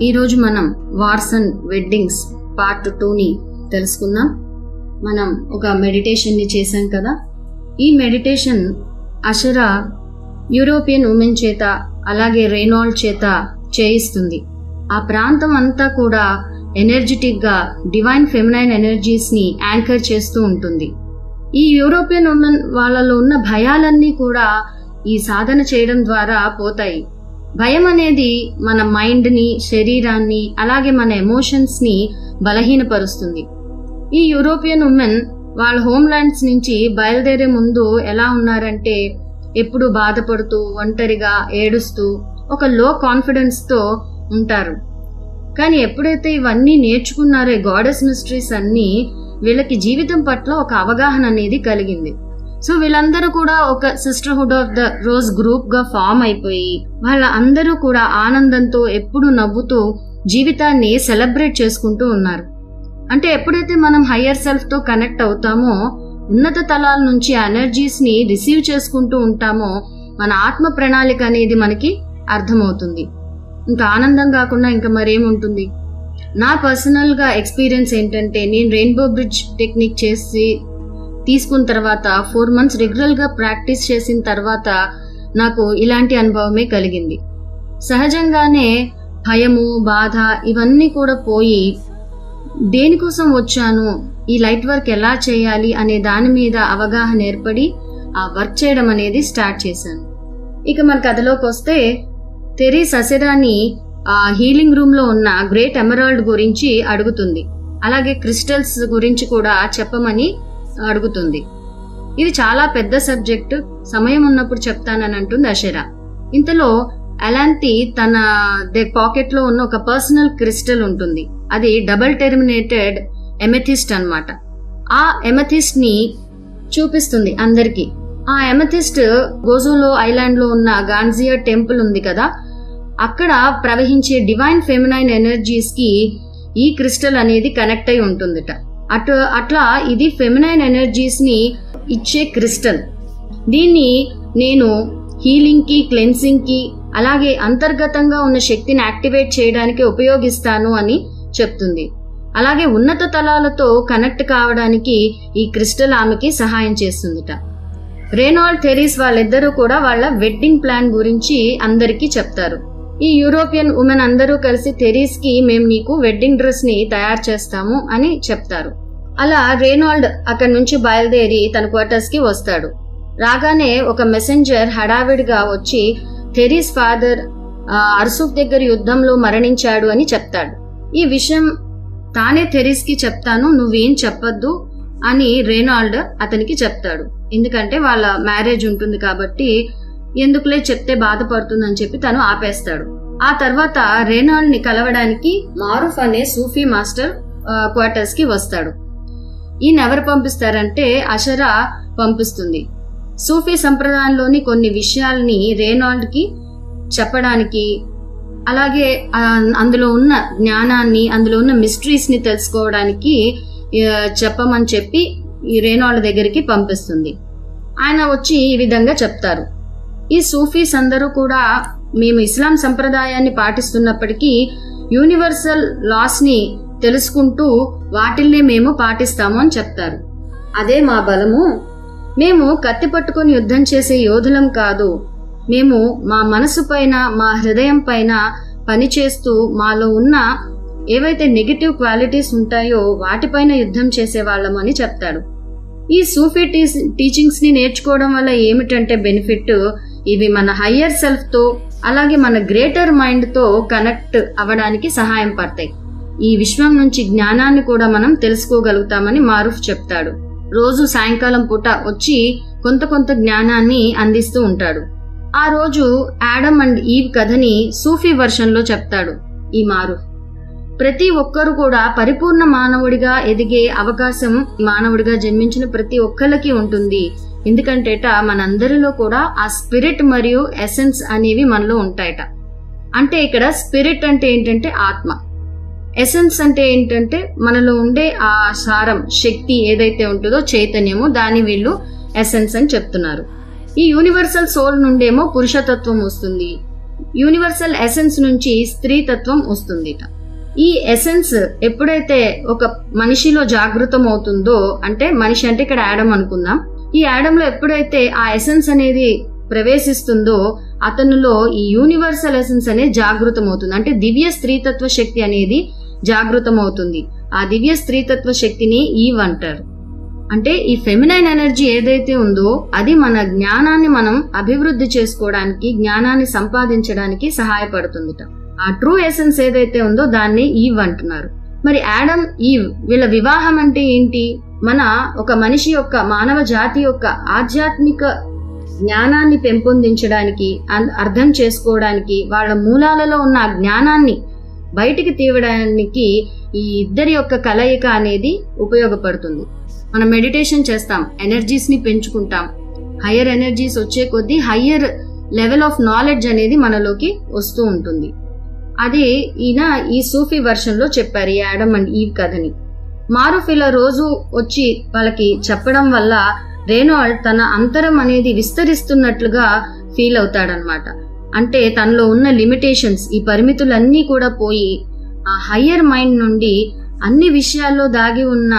ఈరోజు మనం wars and weddings part 2ని తెలుసుకుందాం. మనం ఒక మెడిటేషన్ని చేశాం కదా. ఈ మెడిటేషన్ అషరా యూరోపియన్ ఉమెన్ చేత అలాగే రేనాల్డ్ చేత చేయిస్తుంది. ఆ ప్రాంతం అంతా కూడా ఎనర్జెటిక్గా డివైన్ ఫెమినైన్ ఎనర్జీస్ని యాంకర్ చేస్తూ ఉంటుంది. ఈ యూరోపియన్ ఉమెన్ వాళ్ళలో ఉన్న భయాలన్నీ కూడా ఈ సాధన చేయడం ద్వారా పోతాయి. భయం అనేది మన మైండ్ని, శరీరాన్ని అలాగే మన ఎమోషన్స్ని బలహీనపరుస్తుంది. ఈ యూరోపియన్ ఉమెన్ వాళ్ళ హోమ్లాండ్స్ నుంచి బయలుదేరే ముందు ఎలా ఉన్నారంటే ఎప్పుడు బాధపడుతూ, ఒంటరిగా ఏడుస్తూ, ఒక లో కాన్ఫిడెన్స్తో ఉంటారు. కానీ ఎప్పుడైతే ఇవన్నీ నేర్చుకున్నారో గాడెస్ మిస్టరీస్ అన్నీ, వీళ్ళకి జీవితం పట్ల ఒక అవగాహన అనేది కలిగింది. సో వీళ్ళందరూ కూడా ఒక sisterhood of the rose group గా ఫామ్ అయిపోయి వాళ్ళ అందరూ కూడా ఆనందంతో ఎప్పుడు నవ్వుతూ జీవితాన్ని సెలబ్రేట్ చేసుకుంటూ ఉన్నారు. అంటే ఎప్పుడైతే మనం హయ్యర్ సెల్ఫ్ తో కనెక్ట్ అవుతామో, ఉన్నత తలాల నుంచి ఎనర్జీస్ ని రిసీవ్ చేసుకుంటూ ఉంటామో, మన ఆత్మ ప్రణాళిక అనేది మనకి అర్థమవుతుంది. ఇంకా ఆనందం కాకుండా ఇంకా మరేముంటుంది. నా పర్సనల్ గా ఎక్స్పీరియన్స్ ఏంటంటే, నేను రెయిన్బో బ్రిడ్జ్ టెక్నిక్ చేసి తీసుకున్న తర్వాత 4 months రెగ్యులర్ గా ప్రాక్టీస్ చేసిన తర్వాత నాకు ఇలాంటి అనుభవమే కలిగింది. సహజంగానే భయము, బాధ ఇవన్నీ కూడా పోయి దేనికోసం వచ్చాను, ఈ లైట్ వర్క్ ఎలా చేయాలి అనే దాని మీద అవగాహన ఏర్పడి ఆ వర్క్ చేయడం అనేది స్టార్ట్ చేశాను. ఇక మన కథలోకి వస్తే, తెరీస్ అసెరాని ఆ హీలింగ్ రూమ్ లో ఉన్న గ్రేట్ ఎమరాల్డ్ గురించి అడుగుతుంది. అలాగే క్రిస్టల్స్ గురించి కూడా చెప్పమని అడుగుతుంది. ఇది చాలా పెద్ద సబ్జెక్ట్, సమయం ఉన్నప్పుడు చెప్తానని అంటుంది అషరా. ఇంతలో అలాంతి తన పాకెట్ లో ఉన్న ఒక పర్సనల్ క్రిస్టల్ ఉంటుంది. అది డబుల్ టెర్మినేటెడ్ ఎమెథిస్ట్ అన్నమాట. ఆ ఎమెథిస్ట్ ని చూపిస్తుంది అందరికి. ఆ ఎమెథిస్ట్ గోజోలో ఐలాండ్ లో ఉన్న గాన్జియా టెంపుల్ ఉంది కదా, అక్కడ ప్రవహించే డివైన్ ఫెమినైన్ ఎనర్జీస్ కి ఈ క్రిస్టల్ అనేది కనెక్ట్ అయి ఉంటుందిట. అట్లా ఇది ఫెమినైన్ ఎనర్జీస్ ని ఇచ్చే క్రిస్టల్. దీన్ని నేను హీలింగ్ కి, క్లెన్సింగ్ కి అలాగే అంతర్గతంగా ఉన్న శక్తిని యాక్టివేట్ చేయడానికి ఉపయోగిస్తాను అని చెప్తుంది. అలాగే ఉన్నత తలాలతో కనెక్ట్ కావడానికి ఈ క్రిస్టల్ ఆమెకి సహాయం చేస్తుందిట. రేనాల్డ్, తెరీస్ వాళ్ళిద్దరూ కూడా వాళ్ళ వెడ్డింగ్ ప్లాన్ గురించి అందరికీ చెప్తారు. ఈ యూరోపియన్ ఉమెన్ అందరూ కలిసి తెరీస్ కి మేము నీకు వెడ్డింగ్ డ్రెస్ ని తయారు చేస్తాము అని చెప్తారు. అలా రేనాల్డ్ అక్కడి నుంచి బయలుదేరి తన క్వార్టర్స్ కి వస్తాడు. రాగానే ఒక మెసెంజర్ హడావిడిగా వచ్చి తెరీస్ ఫాదర్ అర్సుఫ్ దగ్గర యుద్ధంలో మరణించాడు అని చెప్తాడు. ఈ విషయం తానే తెరీస్ కి చెప్తాను, నువ్వేం చెప్పొద్దు అని రేనాల్డ్ అతనికి చెప్తాడు. ఎందుకంటే వాళ్ళ మ్యారేజ్ ఉంటుంది కాబట్టి ఎందుకులే చెప్తే బాధపడుతుందని చెప్పి తను ఆపేస్తాడు. ఆ తర్వాత రేనాల్డ్ ని కలవడానికి మారూఫ్ అనే సూఫీ మాస్టర్ క్వార్టర్స్ కి వస్తాడు. ఈయన ఎవరు పంపిస్తారంటే అషరా పంపిస్తుంది. సూఫీ సంప్రదాయంలోని కొన్ని విషయాల్ని రేనాల్డ్ కి చెప్పడానికి, అలాగే అందులో ఉన్న జ్ఞానాన్ని, అందులో ఉన్న మిస్టరీస్ ని తెలుసుకోవడానికి చెప్పమని చెప్పి ఈ రేనాల్డ్ దగ్గరికి పంపిస్తుంది. ఆయన వచ్చి ఈ విధంగా చెప్తారు. ఈ సూఫీస్ అందరూ కూడా మేము ఇస్లాం సంప్రదాయాన్ని పాటిస్తున్నప్పటికీ యూనివర్సల్ లాస్ ని తెలుసుకుంటూ వాటిల్నే మేము పాటిస్తాము అని చెప్తారు. అదే మా బలము. మేము కత్తి పట్టుకుని యుద్ధం చేసే యోధులం కాదు. మేము మా మనసు పైన, మా హృదయం పైన పనిచేస్తూ మాలో ఉన్న ఏవైతే నెగటివ్ క్వాలిటీస్ ఉంటాయో వాటిపైన యుద్ధం చేసే వాళ్ళం అని చెప్తాడు. ఈ సూఫీ టీచింగ్స్ ని నేర్చుకోవడం వల్ల ఏమిటంటే బెనిఫిట్, ఇవి మన హయ్యర్ సెల్ఫ్ తో అలాగే మన గ్రేటర్ మైండ్ తో కనెక్ట్ అవ్వడానికి సహాయం పడతాయి. ఈ విశ్వం నుంచి జ్ఞానాన్ని కూడా మనం తెలుసుకోగలుగుతామని మారూఫ్ చెప్తాడు. రోజు సాయంకాలం పూట వచ్చి కొంత జ్ఞానాన్ని అందిస్తూ ఉంటాడు. ఆ రోజు ఆడమ్ అండ్ ఈవ్ కథని సూఫీ వర్షన్ లో చెప్తాడు ఈ మారూఫ్. ప్రతి ఒక్కరు కూడా పరిపూర్ణ మానవుడిగా ఎదిగే అవకాశం మానవుడిగా జన్మించిన ప్రతి ఒక్కరికి ఉంటుంది. ఎందుకంటేట మనందరిలో కూడా ఆ స్పిరిట్ మరియు ఎసెన్స్ అనేవి మనలో ఉంటాయట. అంటే ఇక్కడ స్పిరిట్ అంటే ఏంటంటే ఆత్మ, ఎసెన్స్ అంటే ఏంటంటే మనలో ఉండే ఆ సారం, శక్తి ఏదైతే ఉంటుందో చైతన్యము, దాన్ని వీళ్ళు ఎసెన్స్ అని చెప్తున్నారు. ఈ యూనివర్సల్ సోల్ నుండేమో పురుషతత్వం వస్తుంది, యూనివర్సల్ ఎసెన్స్ నుంచి స్త్రీతత్వం వస్తుందిట. ఈ ఎసెన్స్ ఎప్పుడైతే ఒక మనిషిలో జాగృతం అవుతుందో, అంటే మనిషి అంటే ఇక్కడ యాడమ్ అనుకుందాం, ఈ యాడమ్ లో ఎప్పుడైతే ఆ ఎసెన్స్ అనేది ప్రవేశిస్తుందో అతనిలో ఈ యూనివర్సల్ ఎసెన్స్ అనేది జాగృతం అవుతుంది. అంటే దివ్య స్త్రీతత్వ శక్తి అనేది జాగృతం అవుతుంది. ఆ దివ్య స్త్రీతత్వ శక్తిని ఈవ్ అంటారు. అంటే ఈ ఫెమినైన్ ఎనర్జీ ఏదైతే ఉందో అది మన జ్ఞానాన్ని మనం అభివృద్ధి చేసుకోవడానికి, జ్ఞానాన్ని సంపాదించడానికి సహాయపడుతుందిట. ఆ ట్రూ ఎసెన్స్ ఏదైతే ఉందో దాన్ని ఈవ్ అంటున్నారు. మరి యాడమ్, ఈవ్ వీళ్ళ వివాహం అంటే ఏంటి? ఒక మనిషి యొక్క, మానవ జాతి యొక్క ఆధ్యాత్మిక జ్ఞానాన్ని పెంపొందించడానికి, అర్థం చేసుకోవడానికి, వాళ్ళ మూలాలలో ఉన్న ఆ జ్ఞానాన్ని బయటికి తీయడానికి ఈ ఇద్దరి యొక్క కలయిక అనేది ఉపయోగపడుతుంది. మనం మెడిటేషన్ చేస్తాం, ఎనర్జీస్ ని పెంచుకుంటాం. హయ్యర్ ఎనర్జీస్ వచ్చే కొద్దీ హయ్యర్ లెవెల్ ఆఫ్ నాలెడ్జ్ అనేది మనలోకి వస్తూ ఉంటుంది. అది ఈయన ఈ సూఫీ వర్షన్ లో చెప్పారు ఈ యాడమ్ అండ్ ఈవ్ కథని. మారూఫ్ ఇలా రోజు వచ్చి వాళ్ళకి చెప్పడం వల్ల రేనాల్డ్ తన అంతరం అనేది విస్తరిస్తున్నట్లుగా ఫీల్ అవుతాడనమాట. అంటే తనలో ఉన్న లిమిటేషన్స్, ఈ పరిమితులన్నీ కూడా పోయి ఆ హయ్యర్ మైండ్ నుండి అన్ని విషయాల్లో దాగి ఉన్న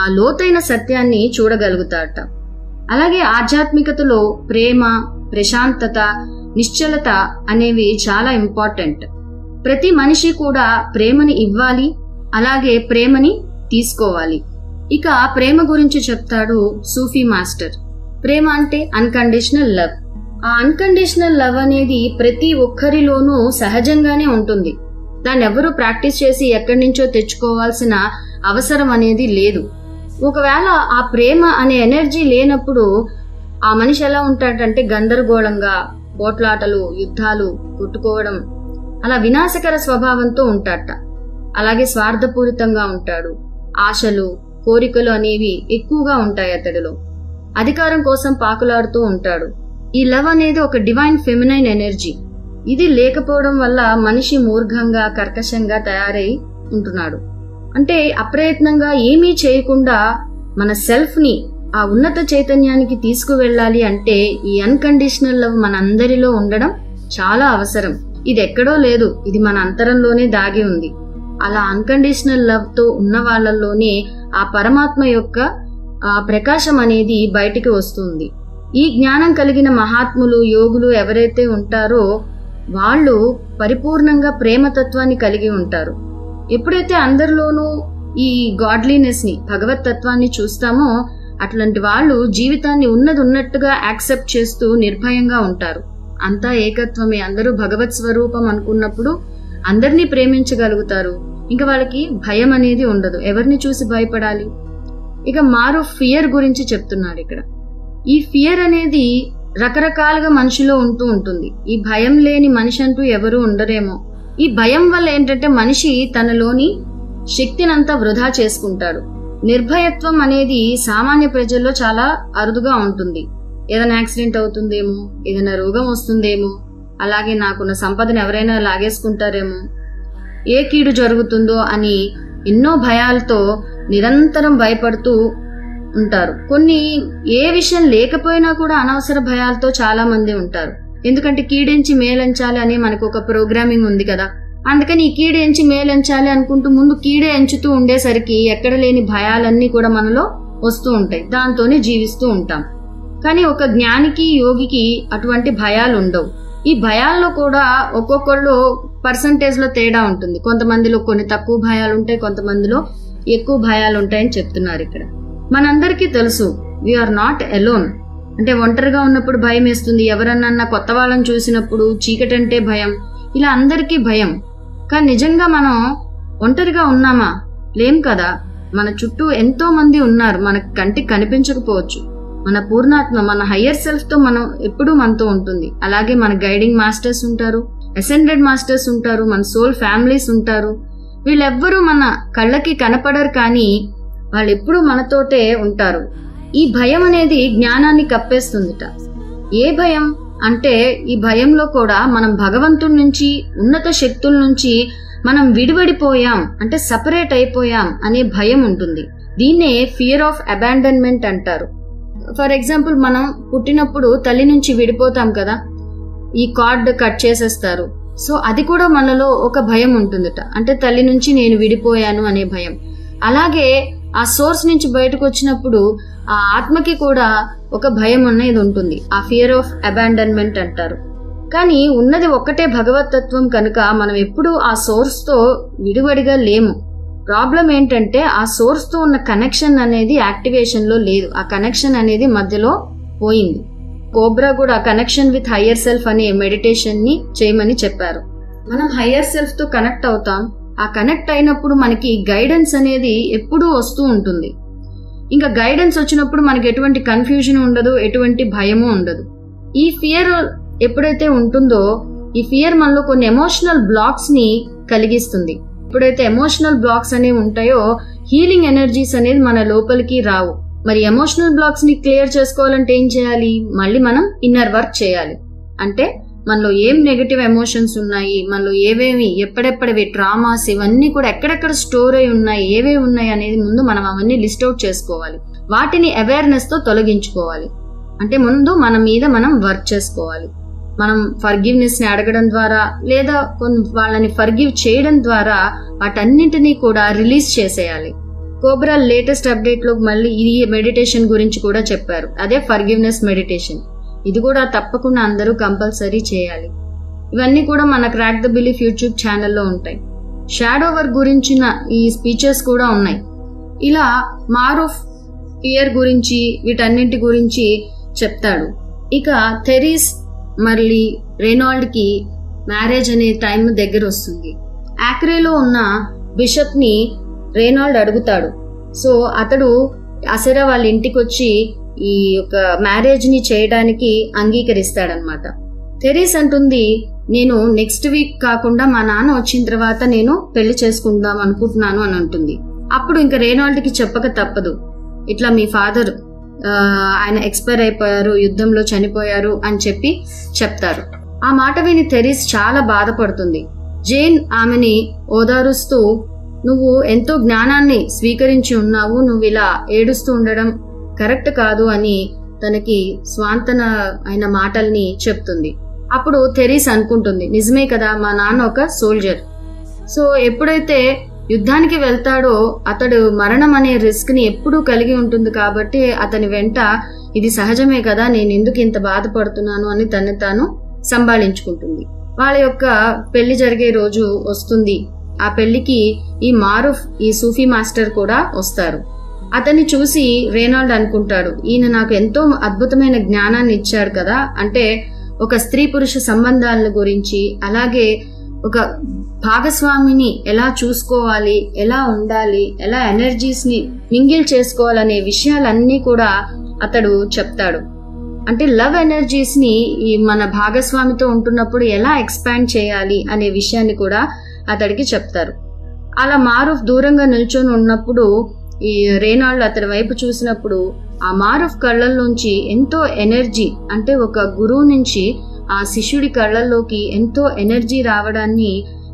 ఆ లోతైన సత్యాన్ని చూడగలుగుతాడట. అలాగే ఆధ్యాత్మికతలో ప్రేమ, ప్రశాంతత, నిశ్చలత అనేవి చాలా ఇంపార్టెంట్. ప్రతి మనిషి కూడా ప్రేమని ఇవ్వాలి, అలాగే ప్రేమని తీసుకోవాలి. ఇక ప్రేమ గురించి చెప్తాడు సూఫీ మాస్టర్. ప్రేమ అంటే అన్కండిషనల్ లవ్. ఆ అన్కండిషనల్ లవ్ అనేది ప్రతి ఒక్కరిలోనూ సహజంగానే ఉంటుంది. దాన్ని ఎవరూ ప్రాక్టీస్ చేసి ఎక్కడి నుంచో తెచ్చుకోవాల్సిన అవసరం అనేది లేదు. ఒకవేళ ఆ ప్రేమ అనే ఎనర్జీ లేనప్పుడు ఆ మనిషి ఎలా ఉంటాడంటే గందరగోళంగా, పోట్లాటలు, యుద్ధాలు, కొట్టుకోవడం, అలా వినాశకర స్వభావంతో ఉంటాడట. అలాగే స్వార్థపూరితంగా ఉంటాడు. ఆశలు, కోరికలు అనేవి ఎక్కువగా ఉంటాయి అతడిలో. అధికారం కోసం పాకులాడుతూ ఉంటాడు. ఈ లవ్ అనేది ఒక డివైన్ ఫెమినైన్ ఎనర్జీ. ఇది లేకపోవడం వల్ల మనిషి మూర్ఘంగా, కర్కశంగా తయారై ఉంటున్నాడు. అంటే అప్రయత్నంగా ఏమీ చేయకుండా మన సెల్ఫ్ ని ఆ ఉన్నత చైతన్యానికి తీసుకువెళ్ళాలి అంటే ఈ అన్కండిషనల్ లవ్ మన అందరిలో ఉండడం చాలా అవసరం. ఇది ఎక్కడో లేదు, ఇది మన అంతరంలోనే దాగి ఉంది. అలా అన్కండిషనల్ లవ్ తో ఉన్న వాళ్ళల్లోనే ఆ పరమాత్మ యొక్క ప్రకాశం అనేది బయటికి వస్తుంది. ఈ జ్ఞానం కలిగిన మహాత్ములు, యోగులు ఎవరైతే ఉంటారో వాళ్ళు పరిపూర్ణంగా ప్రేమతత్వాన్ని కలిగి ఉంటారు. ఎప్పుడైతే అందరిలోనూ ఈ గాడ్లీనెస్ ని, భగవత్ తత్వాన్ని చూస్తామో అట్లాంటి వాళ్ళు జీవితాన్ని ఉన్నట్టుగా యాక్సెప్ట్ చేస్తూ నిర్భయంగా ఉంటారు. అంతా ఏకత్వమే, అందరూ భగవత్ స్వరూపం అనుకున్నప్పుడు అందరినీ ప్రేమించగలుగుతారు. ఇంకా వాళ్ళకి భయం అనేది ఉండదు, ఎవరిని చూసి భయపడాలి. ఇక మారూఫ్ ఫియర్ గురించి చెప్తున్నాడు ఇక్కడ. ఈ ఫియర్ అనేది రకరకాలుగా మనిషిలో ఉంటూ ఉంటుంది. ఈ భయం లేని మనిషి అంటూ ఎవరూ ఉండరేమో. ఈ భయం వల్ల ఏంటంటే మనిషి తనలోని శక్తినంతా వృధా చేసుకుంటాడు. నిర్భయత్వం అనేది సామాన్య ప్రజల్లో చాలా అరుదుగా ఉంటుంది. ఏదైనా యాక్సిడెంట్ అవుతుందేమో, ఏదైనా రోగం వస్తుందేమో, అలాగే నాకున్న సంపదను ఎవరైనా లాగేసుకుంటారేమో, ఏ కీడు జరుగుతుందో అని ఎన్నో భయాలతో నిరంతరం భయపడుతూ ఉంటారు. కొన్ని ఏ విషయం లేకపోయినా కూడా అనవసర భయాలతో చాలా మంది ఉంటారు. ఎందుకంటే కీడెంచి మేలంచాలి అని మనకు ఒక ప్రోగ్రామింగ్ ఉంది కదా. అందుకని ఈ కీడెంచి మేలంచాలి అనుకుంటూ ముందు కీడే ఎంచుతూ ఉండేసరికి ఎక్కడ లేని భయాలన్నీ కూడా మనలో వస్తూ ఉంటాయి. దాంతోనే జీవిస్తూ ఉంటాం. కానీ ఒక జ్ఞానికి, యోగికి అటువంటి భయాలు ఉండవు. ఈ భయాల్లో కూడా ఒక్కొక్కళ్ళు పర్సంటేజ్ లో తేడా ఉంటుంది. కొంతమందిలో కొన్ని తక్కువ భయాలు ఉంటాయి, కొంతమందిలో ఎక్కువ భయాలు ఉంటాయని చెప్తున్నారు ఇక్కడ. మనందరికీ తెలుసు వీఆర్ నాట్ ఎలోన్. అంటే ఒంటరిగా ఉన్నప్పుడు భయం వేస్తుంది, ఎవరన్నా కొత్త వాళ్ళని చూసినప్పుడు చీకటంటే భయం, ఇలా అందరికీ భయం. కానీ నిజంగా మనం ఒంటరిగా ఉన్నామా? లేం కదా. మన చుట్టూ ఎంతో మంది ఉన్నారు, మనకు కంటికి కనిపించకపోవచ్చు. మన పూర్ణాత్మ, మన హయ్యర్ సెల్ఫ్ తో మనం ఎప్పుడూ మనతో ఉంటుంది. అలాగే మన గైడింగ్ మాస్టర్స్ ఉంటారు, అసెండెడ్ మాస్టర్స్ ఉంటారు, మన సోల్ ఫ్యామిలీస్ ఉంటారు. వీళ్ళెవ్వరూ మన కళ్ళకి కనపడరు, కానీ వాళ్ళు ఎప్పుడూ మనతోటే ఉంటారు. ఈ భయం అనేది జ్ఞానాన్ని కప్పేస్తుందిట. ఏ భయం అంటే ఈ భయంలో కూడా మనం భగవంతుడి నుంచి, ఉన్నత శక్తుల నుంచి మనం విడివడిపోయాం, అంటే సపరేట్ అయిపోయాం అనే భయం ఉంటుంది. దీన్నే ఫియర్ ఆఫ్ అబాండన్మెంట్ అంటారు. ఫర్ ఎగ్జాంపుల్, మనం పుట్టినప్పుడు తల్లి నుంచి విడిపోతాం కదా. ఈ కార్డ్ కట్ చేసేస్తారు. సో అది కూడా మనలో ఒక భయం ఉంటుందట, అంటే తల్లి నుంచి నేను విడిపోయాను అనే భయం. అలాగే ఆ సోర్స్ నుంచి బయటకు వచ్చినప్పుడు ఆ ఆత్మకి కూడా ఒక భయం అనేది ఉంటుంది, ఆ ఫియర్ ఆఫ్ అబాండన్మెంట్ అంటారు. కానీ ఉన్నది ఒక్కటే భగవతత్వం కనుక మనం ఎప్పుడూ ఆ సోర్స్తో విడివడిగా లేము. ప్రాబ్లం ఏంటంటే ఆ సోర్స్తో ఉన్న కనెక్షన్ అనేది యాక్టివేషన్లో లేదు, ఆ కనెక్షన్ అనేది మధ్యలో పోయింది. కోబ్రా కూడా కనెక్షన్ విత్ హయ్యర్ సెల్ఫ్ అనే మెడిటేషన్ని చేయమని చెప్పారు. మనం హయ్యర్ సెల్ఫ్తో కనెక్ట్ అవుతాం. ఆ కనెక్ట్ అయినప్పుడు మనకి గైడెన్స్ అనేది ఎప్పుడూ వస్తూ ఉంటుంది. ఇంకా గైడెన్స్ వచ్చినప్పుడు మనకి ఎటువంటి కన్ఫ్యూజన్ ఉండదు, ఎటువంటి భయము ఉండదు. ఈ ఫియర్ ఎప్పుడైతే ఉంటుందో ఈ ఫియర్ మనలో కొన్ని ఎమోషనల్ బ్లాక్స్ని కలిగిస్తుంది. ఎప్పుడైతే ఎమోషనల్ బ్లాక్స్ అనేవి ఉంటాయో హీలింగ్ ఎనర్జీస్ అనేది మన లోపలికి రావు. మరి ఎమోషనల్ బ్లాక్స్ ని క్లియర్ చేసుకోవాలంటే ఏం చేయాలి? మళ్ళీ మనం ఇన్నర్ వర్క్ చేయాలి. అంటే మనలో ఏం నెగటివ్ ఎమోషన్స్ ఉన్నాయి, మనలో ఏవేవి ఎప్పుడెప్పుడవి ట్రామాస్ ఇవన్నీ కూడా ఎక్కడెక్కడ స్టోర్ అయి ఉన్నాయి, ఏవేవి ఉన్నాయి అనేది ముందు మనం అవన్నీ లిస్ట్ అవుట్ చేసుకోవాలి. వాటిని అవేర్నెస్ తో తొలగించుకోవాలి. అంటే ముందు మన మీద మనం వర్క్ చేసుకోవాలి. మనం ఫర్గివ్నెస్ ని అడగడం ద్వారా లేదా వాళ్ళని ఫర్గివ్ చేయడం ద్వారా వాటన్నింటినీ కూడా రిలీజ్ చేసేయాలి. కోబ్రా లేటెస్ట్ అప్డేట్ లో మళ్ళీ ఈ మెడిటేషన్ గురించి కూడా చెప్పారు, అదే ఫర్గివ్నెస్ మెడిటేషన్. ఇది కూడా తప్పకుండా అందరూ కంపల్సరీ చేయాలి. ఇవన్నీ కూడా మన క్రాక్ ద బిలీఫ్ యూట్యూబ్ ఛానల్లో ఉంటాయి. షాడో వర్క్ గురించిన ఈ స్పీచెస్ కూడా ఉన్నాయి. ఇలా మారూఫ్ ఫియర్ గురించి వీటన్నింటి గురించి చెప్తాడు. ఇక థెరీస్ మళ్ళీ రేనాల్డ్ కి మ్యారేజ్ అనే టైం దగ్గర వస్తుంది. యాక్రేలో ఉన్న బిషప్ ని రేనాల్డ్ అడుగుతాడు. సో అతడు అసెరా వాళ్ళ ఇంటికి వచ్చి ఈ యొక్క మ్యారేజ్ ని చేయడానికి అంగీకరిస్తాడనమాట. థెరీస్ అంటుంది, నేను నెక్స్ట్ వీక్ కాకుండా మా నాన్న వచ్చిన తర్వాత నేను పెళ్లి చేసుకుందాం అనుకుంటున్నాను అని అంటుంది. అప్పుడు ఇంకా రేనాల్డ్ కి చెప్పక తప్పదు, ఇట్లా మీ ఫాదర్ ఆయన ఎక్స్పైర్ అయిపోయారు, యుద్ధంలో చనిపోయారు అని చెప్పి చెప్తారు. ఆ మాట విని థెరీస్ చాలా బాధపడుతుంది. జేన్ ఆమెని ఓదారుస్తూ, నువ్వు ఎంతో జ్ఞానాన్ని స్వీకరించి ఉన్నావు, నువ్వు ఇలా ఏడుస్తూ ఉండడం కరెక్ట్ కాదు అని తనకి స్వాంతన అయిన మాటల్ని చెప్తుంది. అప్పుడు థెరీస్ అనుకుంటుంది, నిజమే కదా, మా నాన్న ఒక సోల్జర్. సో ఎప్పుడైతే యుద్ధానికి వెళ్తాడో అతడు మరణం అనే రిస్క్ ని ఎప్పుడూ కలిగి ఉంటుంది కాబట్టి అతని వెంట ఇది సహజమే కదా, నేను ఎందుకు ఇంత బాధపడుతున్నాను అని తను తాను సంభాళించుకుంటుంది. వాళ్ళ యొక్క పెళ్లి జరిగే రోజు వస్తుంది. ఆ పెళ్లికి ఈ మారూఫ్ ఈ సూఫీ మాస్టర్ కూడా వస్తారు. అతన్ని చూసి రేనాల్డ్ అనుకుంటాడు, ఈయన నాకు ఎంతో అద్భుతమైన జ్ఞానాన్ని ఇచ్చాడు కదా, అంటే ఒక స్త్రీ పురుష సంబంధాల గురించి, అలాగే ఒక భాగస్వామిని ఎలా చూసుకోవాలి, ఎలా ఉండాలి, ఎలా ఎనర్జీస్ ని మింగిల్ చేసుకోవాలనే విషయాలన్నీ కూడా అతడు చెప్తాడు. అంటే లవ్ ఎనర్జీస్ ని ఈ మన భాగస్వామితో ఉంటున్నప్పుడు ఎలా ఎక్స్పాండ్ చేయాలి అనే విషయాన్ని కూడా అతడికి చెప్తారు. అలా మారూఫ్ దూరంగా నిల్చొని ఉన్నప్పుడు ఈ రేనాల్డ్ అతడి వైపు చూసినప్పుడు ఆ మారూఫ్ కళ్ళల్లోంచి ఎంతో ఎనర్జీ, అంటే ఒక గురువు నుంచి ఆ శిష్యుడి కళ్ళల్లోకి ఎంతో ఎనర్జీ రావడాన్ని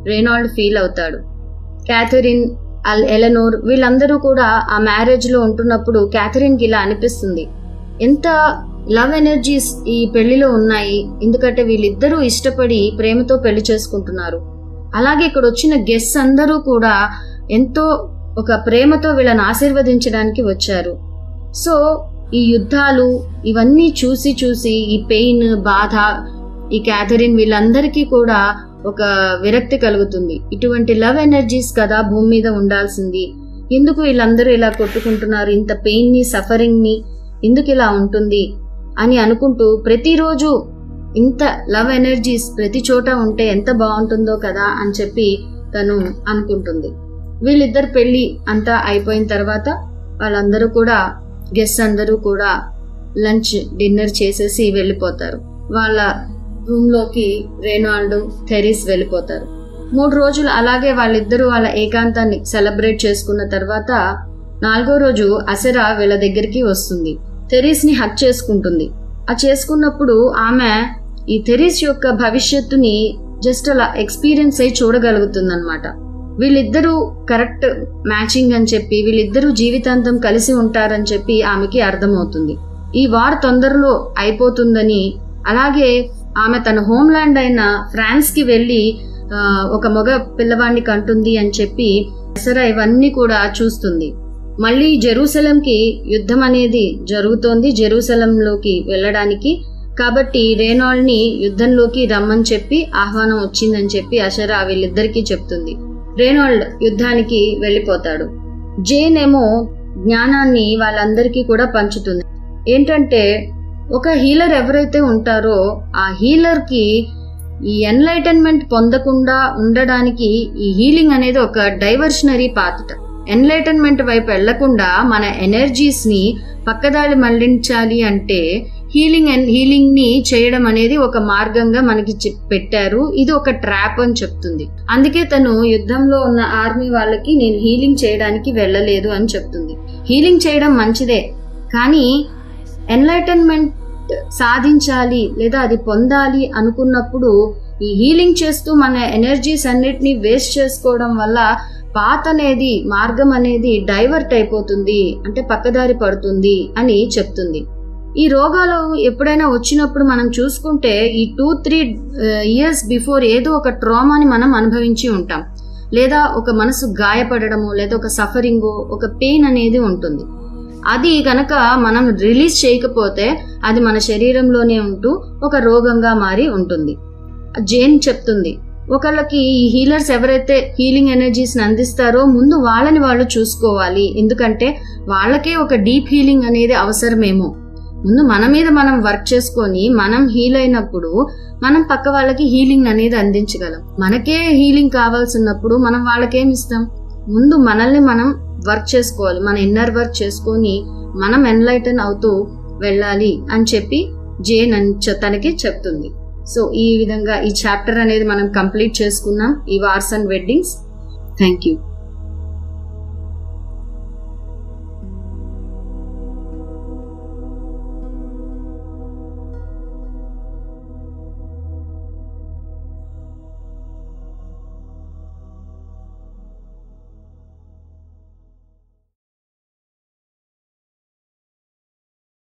రేనాల్డ్ ఫీల్ అవుతాడు. క్యాథరిన్, ఎలెనోర్ వీళ్ళందరూ కూడా ఆ మ్యారేజ్ లో ఉంటున్నప్పుడు క్యాథరిన్ కి ఇలా అనిపిస్తుంది, ఎంత లవ్ ఎనర్జీస్ ఈ పెళ్లిలో ఉన్నాయి, ఎందుకంటే వీళ్ళిద్దరూ ఇష్టపడి ప్రేమతో పెళ్లి చేసుకుంటున్నారు. అలాగే ఇక్కడ వచ్చిన గెస్ట్స్ అందరూ కూడా ఎంతో ఒక ప్రేమతో వీళ్ళని ఆశీర్వదించడానికి వచ్చారు. సో ఈ యుద్ధాలు ఇవన్నీ చూసి చూసి ఈ పెయిన్, బాధ, ఈ క్యాథరిన్ వీళ్ళందరికీ కూడా ఒక విరక్తి కలుగుతుంది. ఇటువంటి లవ్ ఎనర్జీస్ కదా భూమి మీద ఉండాల్సింది, ఎందుకు వీళ్ళందరూ ఇలా కొట్టుకుంటున్నారు, ఇంత పెయిన్ ని సఫరింగ్ ని ఎందుకు ఇలా ఉంటుంది అని అనుకుంటూ ప్రతిరోజు ఇంత లవ్ ఎనర్జీస్ ప్రతి చోట ఉంటే ఎంత బాగుంటుందో కదా అని చెప్పి తను అనుకుంటుంది. వీళ్ళిద్దరు పెళ్లి అంతా అయిపోయిన తర్వాత వాళ్ళందరూ కూడా గెస్ట్ అందరూ కూడా లంచ్ డిన్నర్ చేసేసి వెళ్ళిపోతారు. వాళ్ళ రూమ్ లోకి రేనాల్డ్, థెరీస్ వెళ్ళిపోతారు. 3 రోజులు అలాగే వాళ్ళిద్దరూ వాళ్ళ ఏకాంతాన్ని సెలబ్రేట్ చేసుకున్న తర్వాత 4వ రోజు అసెరా వీళ్ళ దగ్గరికి వస్తుంది. థెరీస్ ని హక్ చేసుకుంటుంది. ఆ చేసుకున్నప్పుడు ఆమె ఈ థెరీస్ యొక్క భవిష్యత్తుని జస్ట్ అలా ఎక్స్పీరియన్స్ అయి చూడగలుగుతుంది అనమాట. వీళ్ళిద్దరూ కరెక్ట్ మ్యాచింగ్ అని చెప్పి, వీళ్ళిద్దరూ జీవితాంతం కలిసి ఉంటారని చెప్పి ఆమెకి అర్థమవుతుంది. ఈ వార్ తొందరలో అయిపోతుందని, అలాగే ఆమె తన హోమ్ ల్యాండ్ అయిన ఫ్రాన్స్ కి వెళ్లి ఒక మగ పిల్లవాడిని కంటుంది అని చెప్పి అషరా ఇవన్నీ కూడా చూస్తుంది. మళ్ళీ జెరూసలంకి యుద్ధం అనేది జరుగుతోంది, జెరూసలంలోకి వెళ్ళడానికి. కాబట్టి రేనాల్డ్ ని యుద్ధంలోకి రమ్మని చెప్పి ఆహ్వానం వచ్చిందని చెప్పి అషరా వీళ్ళిద్దరికీ చెప్తుంది. రేనాల్డ్ యుద్ధానికి వెళ్ళిపోతాడు. జేన్ ఏమో జ్ఞానాన్ని వాళ్ళందరికీ కూడా పంచుతుంది. ఏంటంటే ఒక హీలర్ ఎవరైతే ఉంటారో ఆ హీలర్ కి ఈ ఎన్లైటన్మెంట్ పొందకుండా ఉండడానికి ఈ హీలింగ్ అనేది ఒక డైవర్షనరీ పాత్. ఎన్లైటన్మెంట్ వైపు వెళ్లకుండా మన ఎనర్జీస్ ని పక్కదారి మళ్లించాలి అంటే హీలింగ్ ని చేయడం అనేది ఒక మార్గంగా మనకి పెట్టారు. ఇది ఒక ట్రాప్ అని చెప్తుంది. అందుకే తను యుద్ధంలో ఉన్న ఆర్మీ వాళ్ళకి నేను హీలింగ్ చేయడానికి వెళ్ళలేదు అని చెప్తుంది. హీలింగ్ చేయడం మంచిదే, కానీ ఎన్లైటన్మెంట్ సాధించాలి లేదా అది పొందాలి అనుకున్నప్పుడు ఈ హీలింగ్ చేస్తూ మన ఎనర్జీస్ అన్నిటినీ వేస్ట్ చేసుకోవడం వల్ల పాత్ అనేది, మార్గం అనేది డైవర్ట్ అయిపోతుంది, అంటే పక్కదారి పడుతుంది అని చెప్తుంది. ఈ రోగాలు ఎప్పుడైనా వచ్చినప్పుడు మనం చూసుకుంటే ఈ 2-3 years బిఫోర్ ఏదో ఒక ట్రామాని మనం అనుభవించి ఉంటాం, లేదా ఒక మనసు గాయపడడము, లేదా ఒక సఫరింగ్, ఒక పెయిన్ అనేది ఉంటుంది. అది కనుక మనం రిలీజ్ చేయకపోతే అది మన శరీరంలోనే ఉంటూ ఒక రోగంగా మారి ఉంటుంది. జేన్ చెప్తుంది, ఒకళ్ళకి ఈ హీలర్స్ ఎవరైతే హీలింగ్ ఎనర్జీస్ ని అందిస్తారో ముందు వాళ్ళని వాళ్ళు చూసుకోవాలి. ఎందుకంటే వాళ్ళకే ఒక డీప్ హీలింగ్ అనేది అవసరమేమో. ముందు మన మీద మనం వర్క్ చేసుకొని మనం హీల్ అయినప్పుడు మనం పక్క వాళ్ళకి హీలింగ్ అనేది అందించగలం. మనకే హీలింగ్ కావాల్సినప్పుడు మనం వాళ్ళకేం ఇస్తాం? ముందు మనల్ని మనం వర్క్ చేసుకోవాలి, మన ఇన్నర్ వర్క్ చేసుకొని మనం ఎన్లైటన్ అవుతూ వెళ్ళాలి అని చెప్పి జేన్ తనకి చెప్తుంది. సో ఈ విధంగా ఈ చాప్టర్ అనేది మనం కంప్లీట్ చేసుకున్నాం, ఈ wars and weddings. Thank you.